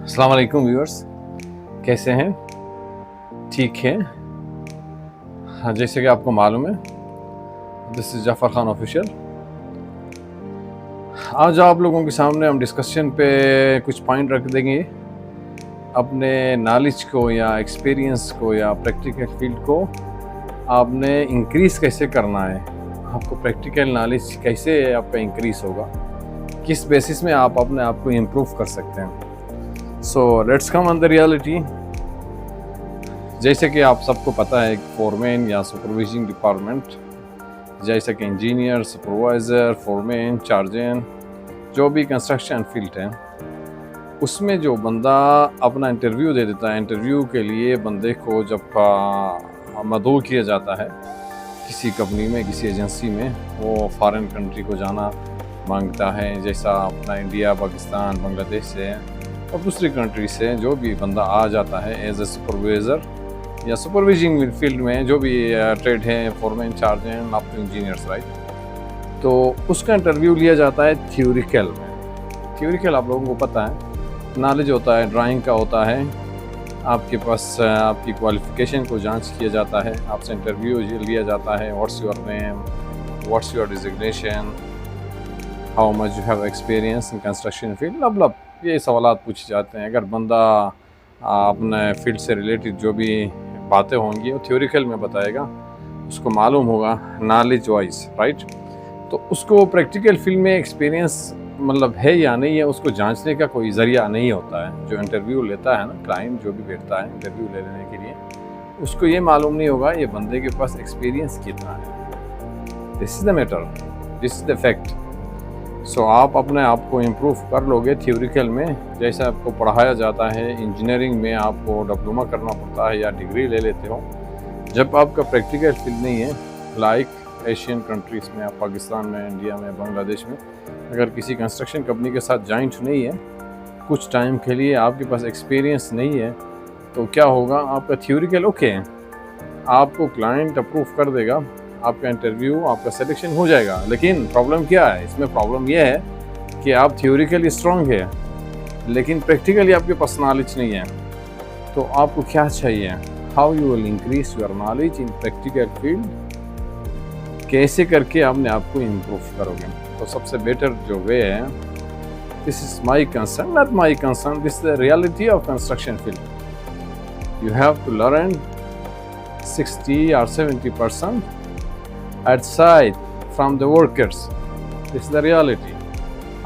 अस्सलाम वालेकुम व्यूअर्स, कैसे हैं? ठीक हैं? हाँ, जैसे कि आपको मालूम है, this is Jafar Khan official. आज आप लोगों के सामने हम डिस्कशन पे कुछ पॉइंट रख देंगे अपने नॉलेज को या एक्सपीरियंस को या प्रैक्टिकल फील्ड को आपने इंक्रीज़ कैसे करना है। आपको प्रैक्टिकल नॉलेज कैसे आपका इंक्रीज़ होगा, किस बेसिस में आप अपने आप को इम्प्रूव कर सकते हैं। So let's come on the reality. जैसे कि आप सबको पता है, फोरमैन या सुपरवाइजिंग डिपार्टमेंट, जैसे कि इंजीनियर, सुपरवाइज़र, फोरमैन, चार्जन, जो भी कंस्ट्रक्शन फील्ड है, उसमें जो बंदा अपना इंटरव्यू दे देता है, इंटरव्यू के लिए बंदे को जब मदऊ किया जाता है किसी कंपनी में, किसी एजेंसी में, वो फॉरेन कंट्री को जाना मांगता है, जैसा अपना इंडिया, पाकिस्तान, बांग्लादेश से और दूसरी कंट्री से जो भी बंदा आ जाता है एज ए सुपरवाइज़र या सुपरवाइजिंग फील्ड में, जो भी ट्रेड है, फोरमैन, चार्जन, आप तो इंजीनियर्स, राइट। तो उसका इंटरव्यू लिया जाता है थ्योरिकल में। थ्योरिकल आप लोगों को पता है, नॉलेज होता है, ड्राइंग का होता है, आपके पास आपकी क्वालिफ़िकेशन को जांच किया जाता है, आपसे इंटरव्यू लिया जाता है, what's your name, what's your designation, how much you have experience in construction field, मतलब ये सवालात पूछे जाते हैं। अगर बंदा अपने फील्ड से रिलेटेड जो भी बातें होंगी वो थ्योरिकल में बताएगा, उसको मालूम होगा नॉलेज वाइज, राइट। तो उसको प्रैक्टिकल फील्ड में एक्सपीरियंस मतलब है या नहीं है, उसको जांचने का कोई ज़रिया नहीं होता है। जो इंटरव्यू लेता है ना, क्लाइंट जो भी बैठता है इंटरव्यू लेने के लिए, उसको ये मालूम नहीं होगा ये बंदे के पास एक्सपीरियंस कितना है। This is the matter, this is the fact. So आप अपने आप को इम्प्रूव कर लोगे थ्योरिकल में, जैसे आपको पढ़ाया जाता है। इंजीनियरिंग में आपको डिप्लोमा करना पड़ता है या डिग्री ले लेते हो। जब आपका प्रैक्टिकल फील्ड नहीं है, लाइक एशियन कंट्रीज़ में, आप पाकिस्तान में, इंडिया में, बांग्लादेश में, अगर किसी कंस्ट्रक्शन कंपनी के साथ जॉइंट नहीं है, कुछ टाइम के लिए आपके पास एक्सपीरियंस नहीं है, तो क्या होगा, आपका थ्योरिकल ओके है, आपको क्लाइंट अप्रूव कर देगा, आपका इंटरव्यू, आपका सिलेक्शन हो जाएगा। लेकिन प्रॉब्लम क्या है इसमें? प्रॉब्लम यह है कि आप थ्योरिकली स्ट्रॉन्ग है लेकिन प्रैक्टिकली आपके पास नॉलेज नहीं है। तो आपको क्या चाहिए? How you will increase your knowledge in practical field, कैसे करके आपने आपको इम्प्रूव करोगे। तो सबसे बेटर जो वे है, this is my concern, not my concern, this is the reality of construction field. You have to learn 60 or 70% at side from the workers. This is the reality.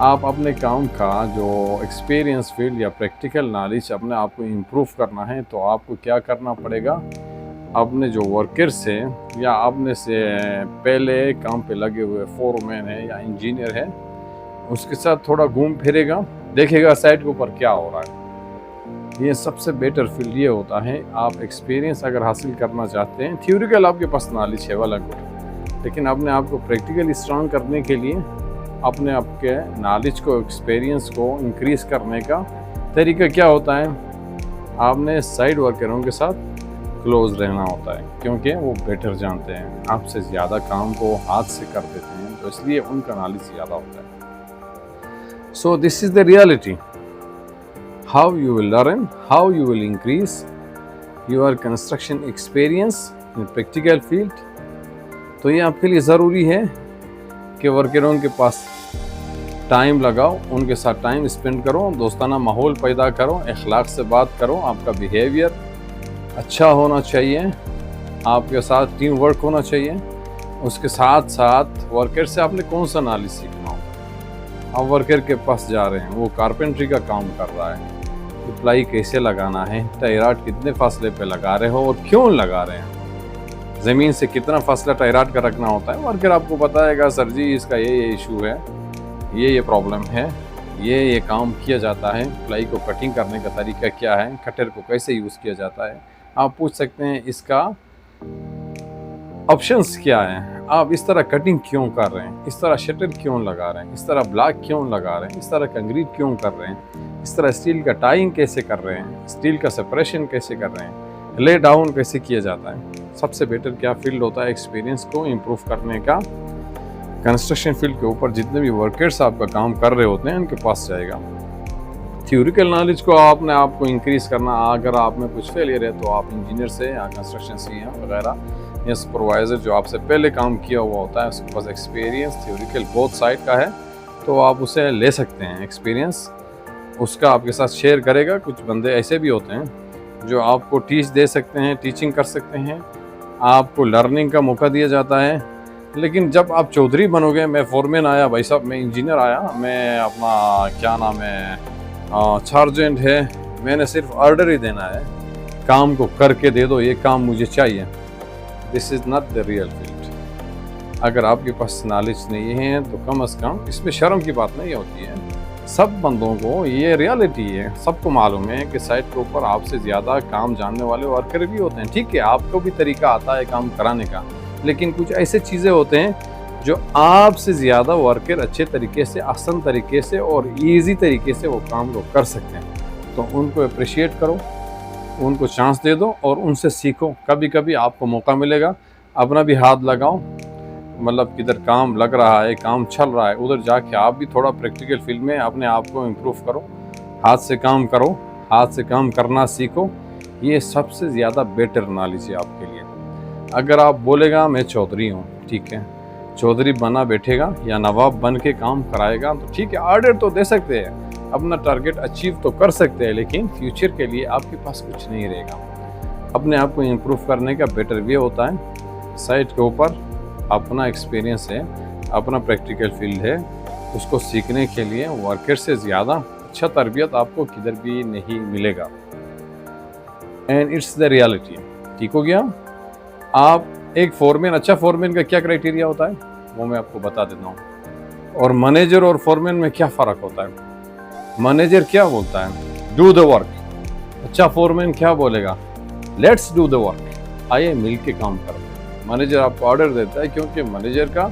आप अपने काम का जो एक्सपीरियंस फील्ड या practical knowledge अपने आप को improve करना है, तो आपको क्या करना पड़ेगा, अपने जो वर्कर्स है या अपने से पहले काम पे लगे हुए फोरमैन है या इंजीनियर है, उसके साथ थोड़ा घूम फिरेगा, देखेगा साइट के ऊपर क्या हो रहा है। ये सबसे बेटर फील्ड ये होता है। आप एक्सपीरियंस अगर हासिल करना चाहते हैं, थ्योरिकल आपके पास नॉलेज है वाला गुड, लेकिन अपने आप को प्रैक्टिकली स्ट्रॉन्ग करने के लिए अपने आपके नॉलेज को, एक्सपीरियंस को इंक्रीज़ करने का तरीका क्या होता है, आपने साइड वर्करों के साथ क्लोज रहना होता है, क्योंकि वो बेटर जानते हैं, आपसे ज़्यादा काम को हाथ से कर देते हैं, तो इसलिए उनका नॉलेज ज़्यादा होता है। So this is the reality. How you will learn, how you will increase your construction experience in practical field. तो ये आपके लिए ज़रूरी है कि वर्करों के पास टाइम लगाओ, उनके साथ टाइम स्पेंड करो, दोस्ताना माहौल पैदा करो, अखलाक से बात करो, आपका बिहेवियर अच्छा होना चाहिए, आपके साथ टीम वर्क होना चाहिए। उसके साथ साथ वर्कर से आपने कौन सा नॉलेज सीखना होगा। आप वर्कर के पास जा रहे हैं, वो कारपेंट्री का काम कर रहा है, प्लाई कैसे लगाना है, टायराट कितने फासले पे लगा रहे हो और क्यों लगा रहे हैं, ज़मीन से कितना फासला टायराट का रखना होता है। वर्कर आपको बताएगा, सर जी इसका ये इशू है, ये प्रॉब्लम है, ये काम किया जाता है, प्लाई को कटिंग करने का तरीका क्या है, कटर को कैसे यूज़ किया जाता है। आप पूछ सकते हैं इसका ऑप्शंस क्या हैं, आप इस तरह कटिंग क्यों कर रहे हैं, इस तरह शटर क्यों लगा रहे हैं, इस तरह ब्लॉक क्यों लगा रहे हैं, इस तरह कंक्रीट क्यों कर रहे हैं, इस तरह स्टील का टाइंग कैसे कर रहे हैं, स्टील का सेपरेशन कैसे कर रहे हैं, ले डाउन कैसे किया जाता है। सबसे बेटर क्या फील्ड होता है एक्सपीरियंस को इम्प्रूव करने का, कंस्ट्रक्शन फील्ड के ऊपर जितने भी वर्कर्स आपका काम कर रहे होते हैं उनके पास जाएगा। थ्योरिकल नॉलेज को आपने आपको इंक्रीज़ करना, अगर आप में कुछ फेलियर है तो आप इंजीनियर से या कंस्ट्रक्शन से या वगैरह या सुपरवाइज़र जो आपसे पहले काम किया हुआ होता है, उसके पास एक्सपीरियंस थ्योरिकल बोथ साइड का है, तो आप उसे ले सकते हैं। एक्सपीरियंस उसका आपके साथ शेयर करेगा। कुछ बंदे ऐसे भी होते हैं जो आपको टीच दे सकते हैं, टीचिंग कर सकते हैं, आपको लर्निंग का मौका दिया जाता है। लेकिन जब आप चौधरी बनोगे, मैं फोरमैन आया भाई साहब, मैं इंजीनियर आया, मैं अपना क्या नाम है सार्जेंट है, मैंने सिर्फ ऑर्डर ही देना है, काम को करके दे दो, ये काम मुझे चाहिए, this is not the real field. अगर आपके पास नॉलेज नहीं है तो कम से कम इसमें शर्म की बात नहीं होती है। सब बंदों को ये रियलिटी है, सबको मालूम है कि साइट के ऊपर आपसे ज़्यादा काम जानने वाले वर्कर भी होते हैं। ठीक है, आपको भी तरीका आता है काम कराने का, लेकिन कुछ ऐसे चीज़ें होते हैं जो आपसे ज़्यादा वर्कर अच्छे तरीके से, आसान तरीके से और इजी तरीके से वो काम को कर सकते हैं। तो उनको अप्रिशिएट करो, उनको चांस दे दो और उनसे सीखो। कभी कभी आपको मौका मिलेगा, अपना भी हाथ लगाओ, मतलब किधर काम लग रहा है, काम चल रहा है, उधर जाके आप भी थोड़ा प्रैक्टिकल फील्ड में अपने आप को इम्प्रूव करो, हाथ से काम करो, हाथ से काम करना सीखो। ये सबसे ज़्यादा बेटर नॉलेज है आपके लिए। अगर आप बोलेगा मैं चौधरी हूँ, ठीक है, चौधरी बना बैठेगा या नवाब बन के काम कराएगा तो ठीक है, ऑर्डर तो दे सकते हैं, अपना टारगेट अचीव तो कर सकते हैं, लेकिन फ्यूचर के लिए आपके पास कुछ नहीं रहेगा। अपने आप को इम्प्रूव करने का बेटर वे होता है, साइट के ऊपर अपना एक्सपीरियंस है, अपना प्रैक्टिकल फील्ड है, उसको सीखने के लिए वर्कर से ज़्यादा अच्छा तरबियत आपको किधर भी नहीं मिलेगा। And it's the reality. ठीक हो गया। आप एक फोरमैन, अच्छा फोरमैन का क्या क्राइटेरिया होता है वो मैं आपको बता देता हूँ। और मैनेजर और फोरमैन में क्या फ़र्क होता है। मैनेजर क्या बोलता है, डू द वर्क। अच्छा फोरमैन क्या बोलेगा, लेट्स डू द वर्क, आइए मिल के काम करो। मैनेजर आपको ऑर्डर देता है, क्योंकि मैनेजर का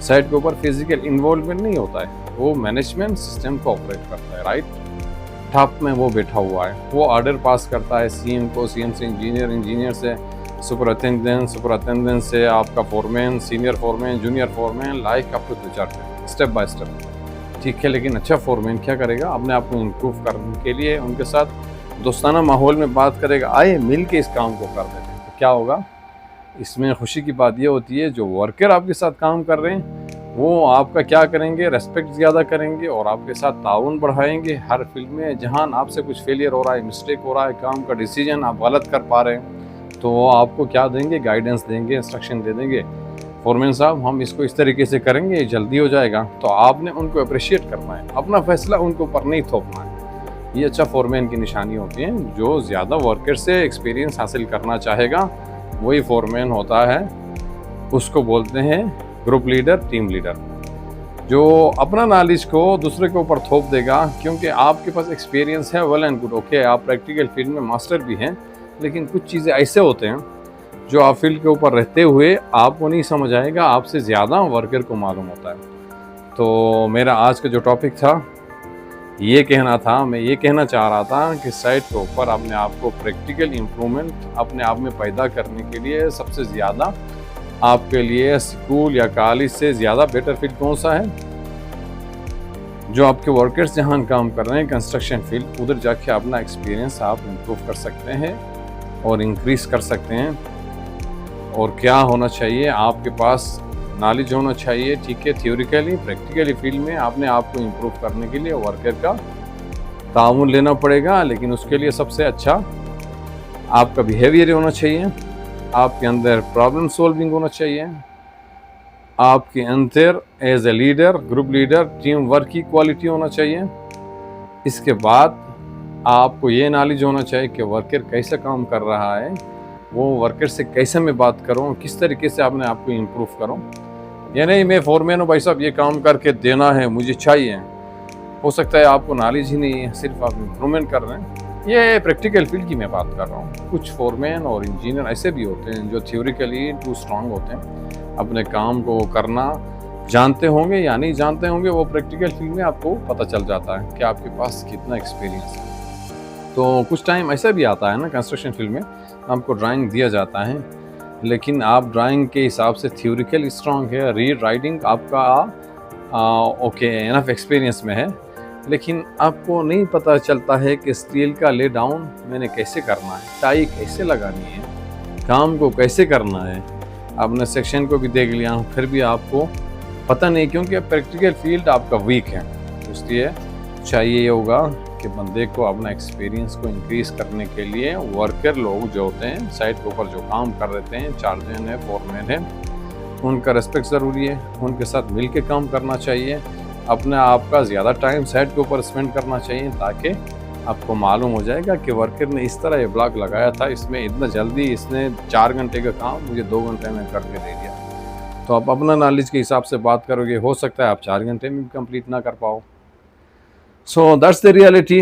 साइट के ऊपर फिजिकल इन्वॉल्वमेंट नहीं होता है, वो मैनेजमेंट सिस्टम को ऑपरेट करता है, राइट। टॉप में वो बैठा हुआ है, वो ऑर्डर पास करता है सीएम को, सीएम से इंजीनियर, इंजीनियर से सुपरिटेंडेंट, सुपरिटेंडेंट से आपका foreman, senior foreman, junior foreman, like up to the chart, step by step. ठीक है, लेकिन अच्छा फोरमैन क्या करेगा, अपने आप को इम्प्रूव करने के लिए उनके साथ दोस्ताना माहौल में बात करेगा, आए मिल के इस काम को कर देते हैं। तो क्या होगा, इसमें खुशी की बात ये होती है जो वर्कर आपके साथ काम कर रहे हैं वो आपका क्या करेंगे, रेस्पेक्ट ज़्यादा करेंगे और आपके साथ ताउन बढ़ाएंगे हर फील्ड में। जहाँ आपसे कुछ फेलियर हो रहा है, मिस्टेक हो रहा है, काम का डिसीजन आप गलत कर पा रहे हैं, तो वो आपको क्या देंगे, गाइडेंस देंगे, इंस्ट्रक्शन दे देंगे, फोरमैन साहब हम इसको इस तरीके से करेंगे, जल्दी हो जाएगा। तो आपने उनको अप्रिशिएट करना है, अपना फैसला उनके ऊपर नहीं थोपना है। ये अच्छा फोरमैन की निशानी होती है। जो ज़्यादा वर्कर से एक्सपीरियंस हासिल करना चाहेगा वही फोरमैन होता है, उसको बोलते हैं ग्रुप लीडर, टीम लीडर। जो अपना नॉलेज को दूसरे के ऊपर थोप देगा, क्योंकि आपके पास एक्सपीरियंस है, वेल एंड गुड, ओके, आप प्रैक्टिकल फील्ड में मास्टर भी हैं, लेकिन कुछ चीज़ें ऐसे होते हैं जो आप फील्ड के ऊपर रहते हुए आपको नहीं समझ आएगा, आपसे ज़्यादा वर्कर को मालूम होता है। तो मेरा आज का जो टॉपिक था ये कहना था, मैं ये कहना चाह रहा था कि साइट के ऊपर अपने आप को प्रैक्टिकल इम्प्रूवमेंट अपने आप में पैदा करने के लिए सबसे ज़्यादा आपके लिए स्कूल या कॉलेज से ज़्यादा बेटर फील्ड कौन सा है, जो आपके वर्कर्स जहाँ काम कर रहे हैं कंस्ट्रक्शन फील्ड, उधर जाके अपना एक्सपीरियंस आप इम्प्रूव कर सकते हैं और इंक्रीज कर सकते हैं। और क्या होना चाहिए, आपके पास नॉलेज होना चाहिए, ठीक है, थ्योरिकली प्रैक्टिकली फील्ड में अपने आप को इम्प्रूव करने के लिए वर्कर का ताउन लेना पड़ेगा। लेकिन उसके लिए सबसे अच्छा आपका बिहेवियर होना चाहिए, आपके अंदर प्रॉब्लम सॉल्विंग होना चाहिए, आपके अंदर as a leader, group leader, team work की क्वालिटी होना चाहिए। इसके बाद आपको ये नॉलेज होना चाहिए कि वर्कर कैसे काम कर रहा है, वो वर्कर से कैसे मैं बात करूं, किस तरीके से अपने आप को इम्प्रूव करूं। ये नहीं मैं फोरमैन हूँ भाई साहब, ये काम करके देना है, मुझे चाहिए। हो सकता है आपको नॉलेज ही नहीं है, सिर्फ आप इम्प्रूवमेंट कर रहे हैं। ये प्रैक्टिकल फील्ड की मैं बात कर रहा हूँ। कुछ फोरमैन और इंजीनियर ऐसे भी होते हैं जो थ्योरिकली टू स्ट्रांग होते हैं, अपने काम को करना जानते होंगे या नहीं जानते होंगे, वो प्रैक्टिकल फील्ड में आपको पता चल जाता है कि आपके पास कितना एक्सपीरियंस है। तो कुछ टाइम ऐसा भी आता है ना, कंस्ट्रक्शन फील्ड में आपको ड्राइंग दिया जाता है, लेकिन आप ड्राइंग के हिसाब से थ्योरिकल स्ट्रांग है, रीड राइटिंग आपका ओके एनफ एक्सपीरियंस में है, लेकिन आपको नहीं पता चलता है कि स्टील का ले डाउन मैंने कैसे करना है, टाई कैसे लगानी है, काम को कैसे करना है। आपने सेक्शन को भी देख लिया, फिर भी आपको पता नहीं, क्योंकि प्रैक्टिकल फील्ड आपका वीक है। इसलिए चाहिए होगा कि बंदे को अपना एक्सपीरियंस को इंक्रीज़ करने के लिए वर्कर लोग जो होते हैं साइट के ऊपर जो काम कर रहे हैं, चार्जन है, फोरमैन है, उनका रेस्पेक्ट ज़रूरी है। उनके साथ मिल के काम करना चाहिए। अपने आप का ज़्यादा टाइम साइट के ऊपर स्पेंड करना चाहिए, ताकि आपको मालूम हो जाएगा कि वर्कर ने इस तरह ये ब्लॉक लगाया था, इसमें इतना जल्दी इसने 4 घंटे का काम मुझे 2 घंटे में करके दे दिया। तो आप अपना नॉलेज के हिसाब से बात करोगे, हो सकता है आप 4 घंटे में भी कंप्लीट ना कर पाओ। So that's the reality.